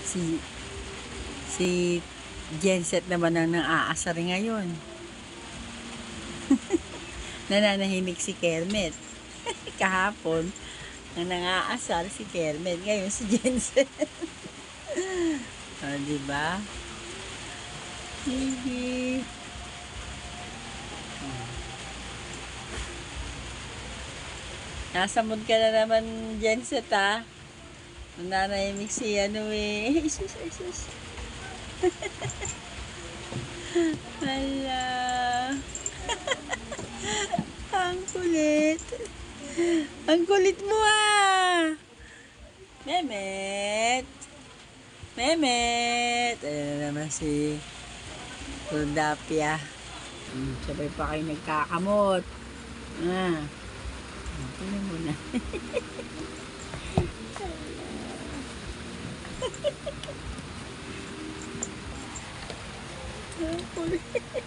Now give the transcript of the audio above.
Si, si Genset naman ang nang-aasar ngayon. Nananahimik si Kermit. Kahapon, nang-aasar si Kermit. Ngayon si Genset. Diba? Hihi. Nasa mood ka na naman, Genset, ha? Nananahimik si Isus, Isus. Hala. Ang kulit. Ang kulit mo, ah. Memet. Memet. Ayan na naman si Rudapia. Sabay pa kayo nagkakamot. Tingnan mo na. Ang kulit.